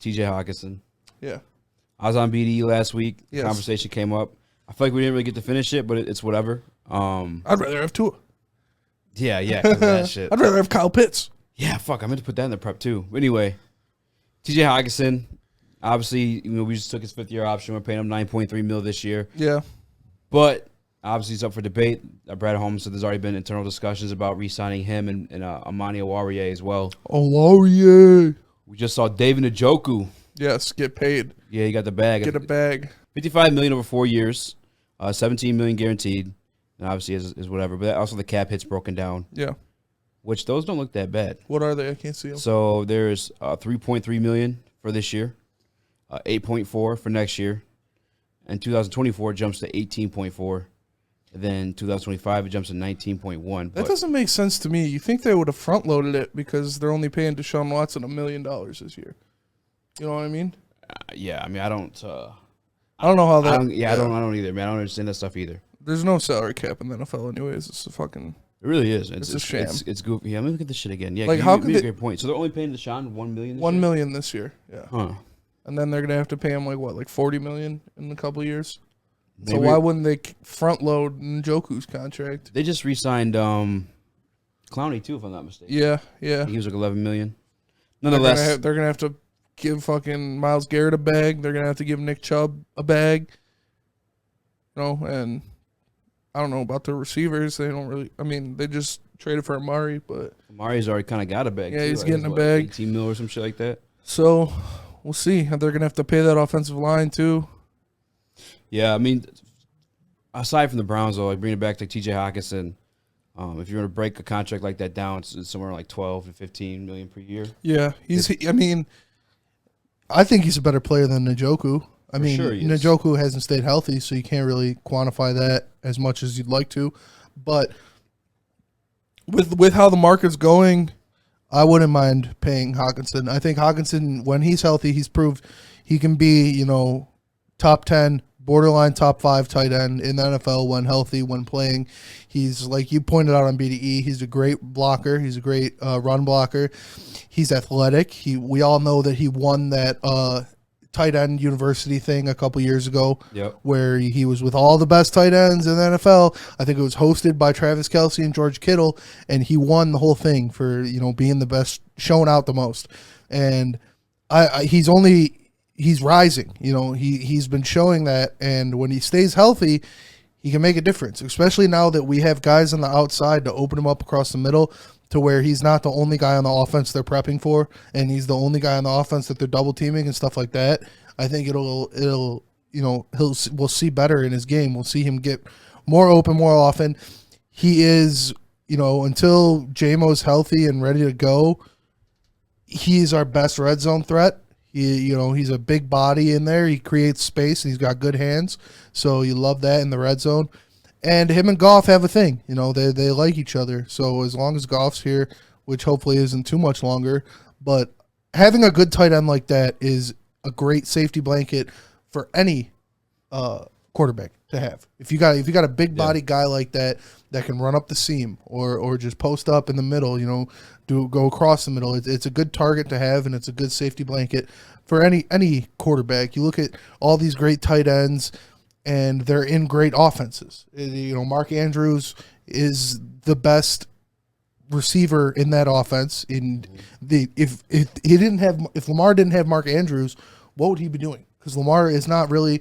TJ Hockenson. Yeah. I was on BDE last week. Yes. Conversation came up. I feel like we didn't really get to finish it, but it's whatever. I'd rather have Tua. Yeah, 'cause of that shit. I'd rather have Kyle Pitts. Yeah, fuck. I meant to put that in the prep too. But anyway, TJ Hockenson, obviously, we just took his 5th-year option. We're paying him $9.3 million this year. Yeah. But obviously, it's up for debate. Brad Holmes said there's already been internal discussions about re-signing him and Amani Oruwariye as well. Oruwariye. We just saw David Njoku. Yes, get paid. Yeah, he got the bag. Get a bag. $55 million over 4 years, $17 million guaranteed, and obviously is whatever. But also the cap hit's broken down. Yeah. Which those don't look that bad. What are they? I can't see them. So there's $3.3 million for this year, 8.4 for next year, and 2024 jumps to 18.4. And then 2025 it jumps to 19.1. That doesn't make sense to me. You think they would have front loaded it because they're only paying Deshaun Watson $1 million this year? You know what I mean? Yeah, I mean I don't know how that. I don't either, man. I don't understand that stuff either. There's no salary cap in the NFL anyways. It's a fucking. It really is. It's a sham. It's goofy. Yeah, let me look at this shit again. Yeah, like how could they, a great point. So they're only paying Deshaun $1 million. $1 million this year. Yeah. Huh. And then they're gonna have to pay him like $40 million in a couple of years. Maybe. So why wouldn't they front load Njoku's contract? They just re-signed Clowney too, if I'm not mistaken. Yeah. He was like $11 million. Nonetheless, they're gonna have to give fucking Myles Garrett a bag. They're gonna have to give Nick Chubb a bag. You know, and I don't know about the receivers. They don't really. I mean, they just traded for Amari, but Amari's already kind of got a bag. Yeah, too, he's right? getting a bag. 18 mil or some shit like that. So we'll see. They're gonna have to pay that offensive line too. Yeah, I mean, aside from the Browns, though, like bring it back to TJ Hockenson. If you're going to break a contract like that down, it's somewhere like 12 to 15 million per year. Yeah, I mean, I think he's a better player than Njoku. I mean, sure Njoku hasn't stayed healthy, so you can't really quantify that as much as you'd like to. But with how the market's going, I wouldn't mind paying Hockenson. I think Hockenson, when he's healthy, he's proved he can be, top 10, borderline top 5 tight end in the NFL when healthy, when playing. He's, like you pointed out on BDE, he's a great blocker. He's a great run blocker. He's athletic. We all know that he won that tight end university thing a couple years ago, where he was with all the best tight ends in the NFL. I think it was hosted by Travis Kelce and George Kittle, and he won the whole thing for being the best, showing out the most. And he's rising. He's been showing that, and when he stays healthy, he can make a difference, especially now that we have guys on the outside to open him up across the middle, to where he's not the only guy on the offense they're prepping for, and he's the only guy on the offense that they're double teaming and stuff like that. I think we'll see better in his game. We'll see him get more open more often. He is, until JMO's healthy and ready to go, he's our best red zone threat. He's a big body in there. He creates space, and he's got good hands. So you love that in the red zone. And him and Goff have a thing. They like each other. So as long as Goff's here, which hopefully isn't too much longer, but having a good tight end like that is a great safety blanket for any quarterback to have. If you got a big body guy like that can run up the seam or just post up in the middle, go across the middle, it's a good target to have, and it's a good safety blanket for any quarterback. You look at all these great tight ends, and they're in great offenses. Mark Andrews is the best receiver in that offense. If Lamar didn't have Mark Andrews, what would he be doing? Because Lamar is not really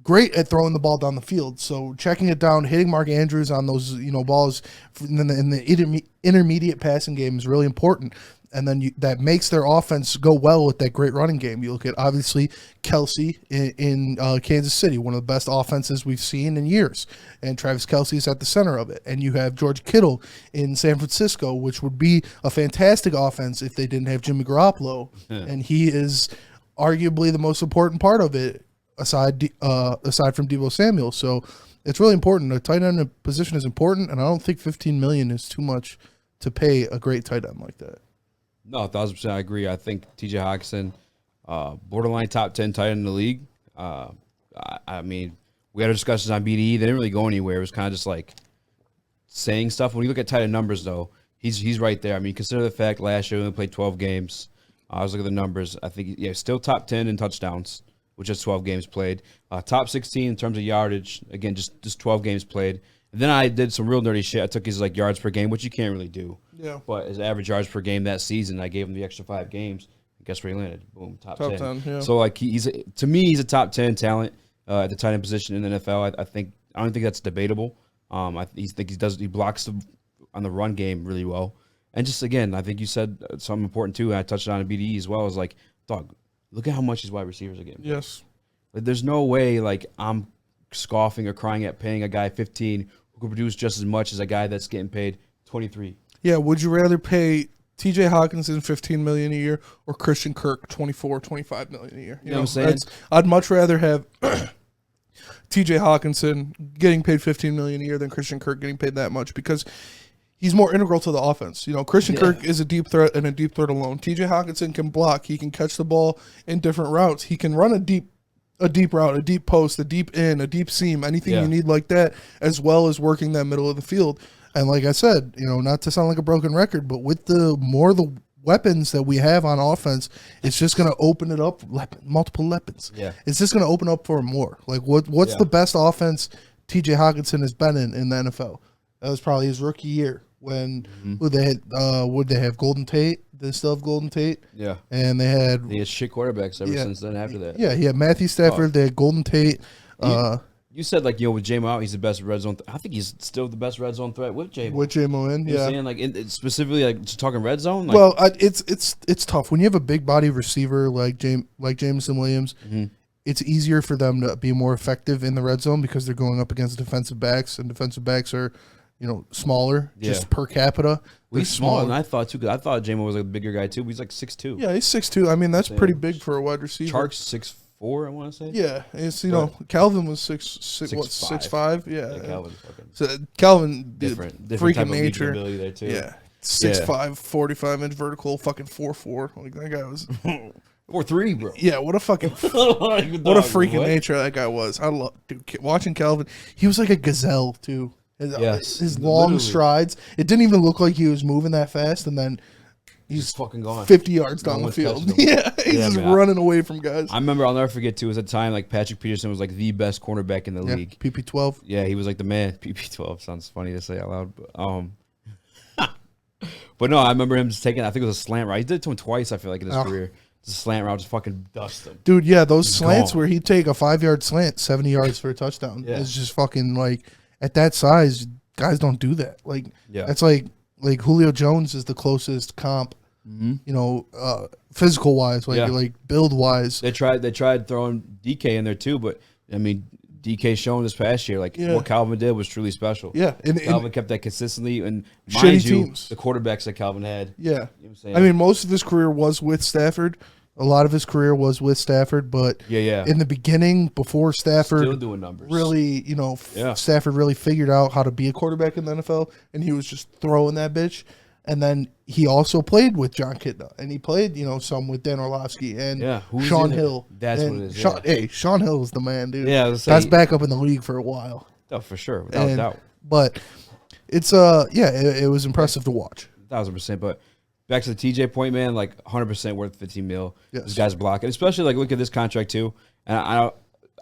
great at throwing the ball down the field. So checking it down, hitting Mark Andrews on those balls in the intermediate passing game is really important. And then that makes their offense go well with that great running game. You look at, obviously, Kelce in Kansas City, one of the best offenses we've seen in years. And Travis Kelce is at the center of it. And you have George Kittle in San Francisco, which would be a fantastic offense if they didn't have Jimmy Garoppolo. Yeah. And he is arguably the most important part of it, aside from Deebo Samuel. So it's really important. A tight end position is important, and I don't think $15 million is too much to pay a great tight end like that. No, 1,000% I agree. I think TJ Hockenson, borderline top 10 tight end in the league. I mean, we had discussions on BDE. They didn't really go anywhere. It was kind of just like saying stuff. When you look at tight end numbers, though, he's right there. I mean, consider the fact last year we only played 12 games. I was looking at the numbers. I think still top 10 in touchdowns, which is 12 games played. Top 16 in terms of yardage. Again, just 12 games played. And then I did some real nerdy shit. I took his yards per game, which you can't really do. Yeah. But his average yards per game that season, I gave him the extra 5 games. And guess where he landed? Boom, top 10. Yeah. So he's a top 10 talent at the tight end position in the NFL. I don't think that's debatable. He blocks on the run game really well. And just again, I think you said something important too. And I touched on in BDE as well. Is like, dog, look at how much these wide receivers are getting. Yes. There's no way I'm scoffing or crying at paying a guy 15 who could produce just as much as a guy that's getting paid 23. Yeah, would you rather pay TJ Hockenson $15 million a year or Christian Kirk $25 million a year? You know what I'm saying? I'd much rather have TJ Hockenson getting paid $15 million a year than Christian Kirk getting paid that much because he's more integral to the offense. Christian Kirk is a deep threat and a deep threat alone. TJ Hockenson can block. He can catch the ball in different routes. He can run a deep route, a deep post, a deep in, a deep seam, anything you need like that, as well as working that middle of the field. And like I said, not to sound like a broken record, but with the weapons that we have on offense, it's just going to open it up, multiple weapons. Yeah. It's just going to open up for more. Like what's the best offense TJ Hockenson has been in the NFL? That was probably his rookie year when would they have Golden Tate? They still have Golden Tate. Yeah. And they had shit quarterbacks ever since then after that. Yeah, he had Matthew Stafford, they had Golden Tate. You said with J-Mo out, he's the best red zone. I think he's still the best red zone threat with J-Mo. With J-Mo in, you know what I'm saying? Specifically, just talking red zone. Well, it's tough when you have a big body receiver like Jameson Williams. Mm-hmm. It's easier for them to be more effective in the red zone because they're going up against defensive backs, and defensive backs are smaller just per capita. He's smaller than I thought too. Because I thought J-Mo was a bigger guy too. But he's like 6'2". Yeah, he's 6'2". I mean, that's pretty big for a wide receiver. Chark's 6'4", I want to say. Yeah, it's Calvin was 6'5". Yeah, Calvin fucking. So Calvin different freaking nature. There too. Yeah, 6'5", 45-inch vertical, fucking 4'4". Like that guy was 4'3", bro. Yeah, what a fucking what a freaking nature that guy was. I love watching Calvin. He was like a gazelle too. His long strides. It didn't even look like he was moving that fast, and then he's fucking gone 50 yards down the field. Yeah, he's just running away from guys. I remember, I'll never forget too. At the time, Patrick Peterson was the best cornerback in the league. PP12. Yeah, he was the man. PP12 sounds funny to say out loud, but but no, I remember him just taking. I think it was a slant route. He did it to him twice. I feel like in his career. Just a slant route, just fucking dust him. Dude, yeah, those slants where he'd take a 5-yard slant, 70 yards for a touchdown. Yeah. It's just fucking at that size, guys don't do that. That's like Julio Jones is the closest comp, physical wise, build wise. They tried throwing DK in there too, but I mean DK showing this past year what Calvin did was truly special. Yeah, Calvin kept that consistently, and mind you, teams. The quarterbacks that Calvin had. Yeah, you know what I'm saying? I mean, most of his career was with Stafford. A lot of his career was with Stafford, but in the beginning, before Stafford, still doing numbers. Really, Stafford really figured out how to be a quarterback in the NFL, and he was just throwing that bitch. And then he also played with John Kitna, and he played, some with Dan Orlovsky and Sean Hill. That's what it is. Sean Hill is the man, dude. Yeah, that's back up in the league for a while. Oh, for sure, without doubt. But it's it was impressive to watch. 1,000%. But back to the TJ point, man, 100% worth 15 mil. Yes. This guy's blocking, especially look at this contract too. And I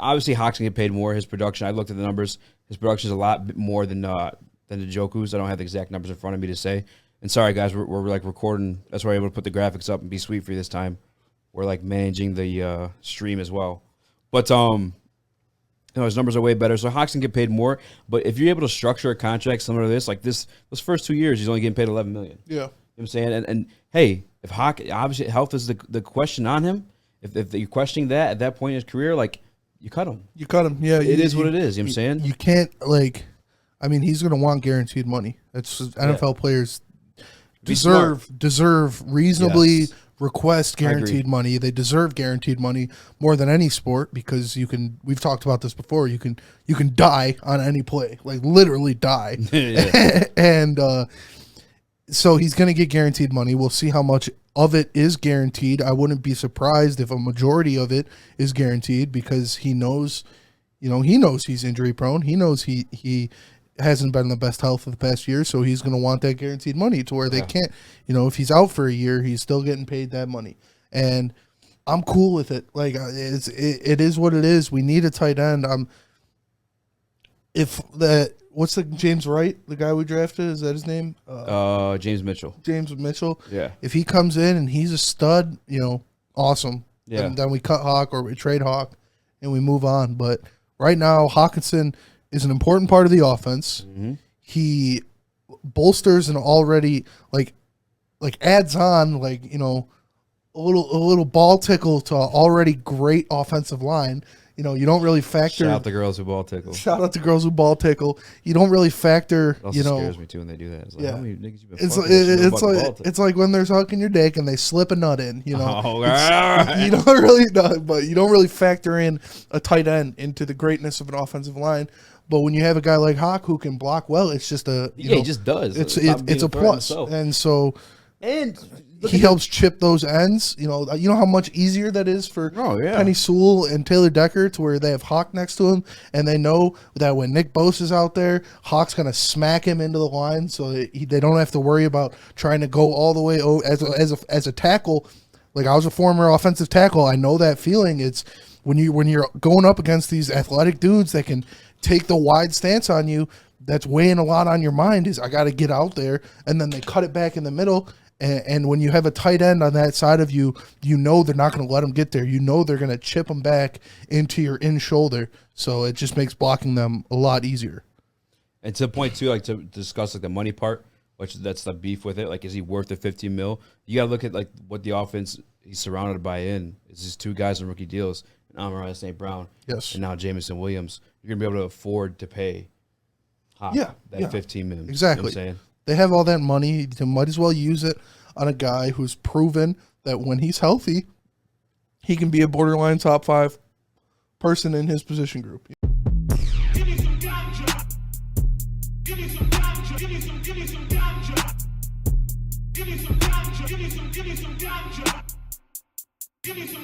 obviously Hawks can get paid more. His production, I looked at the numbers. His production is a lot more than the Njoku's. I don't have the exact numbers in front of me to say. And sorry, guys, we're recording. That's why we're able to put the graphics up and be sweet for you this time. We're managing the stream as well. But his numbers are way better. So Hawks can get paid more. But if you're able to structure a contract similar to this, those first 2 years, he's only getting paid $11 million. Yeah, you know what I'm saying. And hey, if Hawk, obviously health is the question on him. If you're questioning that at that point in his career, you cut him. You cut him. Yeah, it is what it is. You know what I'm saying. You can't he's going to want guaranteed money. That's NFL players. Deserve reasonably request guaranteed money. They deserve guaranteed money more than any sport because we've talked about this before. You can die on any play, literally die. And so he's going to get guaranteed money. We'll see how much of it is guaranteed. I wouldn't be surprised if a majority of it is guaranteed because he knows he's injury prone. He knows he hasn't been in the best health of the past year, so he's going to want that guaranteed money to where they can't, if he's out for a year, he's still getting paid that money. and I'm cool with it. Like it is what it is. We need a tight end. What's the James Wright, the guy we drafted? Is that his name? James Mitchell. James Mitchell. Yeah. If he comes in and he's a stud, awesome. Yeah. And then we cut Hawk or we trade Hawk and we move on. But right now, Hockenson is an important part of the offense. Mm-hmm. He bolsters and already like adds on a little ball tickle to an already great offensive line. You don't really factor. Shout out the girls who ball tickle. Shout out to girls who ball tickle. You don't really factor. It also scares me too when they do that. It's like, how many niggas you been fucking? It's like when they're sucking your dick and they slip a nut in. Oh, all right. You don't really know, but you don't really factor in a tight end into the greatness of an offensive line. But when you have a guy like Hawk who can block well, it's just he just does. It's a plus, and so. And he helps chip those ends. You know how much easier that is for Penny Sewell and Taylor Decker, to where they have Hawk next to him, and they know that when Nick Bosa's out there, Hawk's gonna smack him into the line, so they don't have to worry about trying to go all the way as a tackle. Like, I was a former offensive tackle, I know that feeling. It's when you're going up against these athletic dudes that can take the wide stance on you. That's weighing a lot on your mind. Is I got to get out there, and then they cut it back in the middle. And when you have a tight end on that side of you, they're not going to let them get there. They're going to chip them back into your in shoulder. So it just makes blocking them a lot easier. And to the point too, like, to discuss like the money part, which that's the beef with it. Like, is he worth the $15 million? You got to look at like what the offense he's surrounded by in. It's just two guys on rookie deals, and Amon-Ra St. Brown, yes, and now Jamison Williams. You're going to be able to afford to pay Hawk that $15 million. Exactly. You know what I'm saying? They have all that money. They might as well use it on a guy who's proven that when he's healthy, he can be a borderline top 5 person in his position group. Give me some ganja. Give me some ganja. Give me some ganja. Give me some ganja. Give me some ganja. Give me some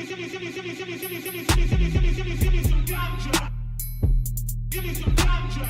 ganja. Give me some ganja. Give me some ganja.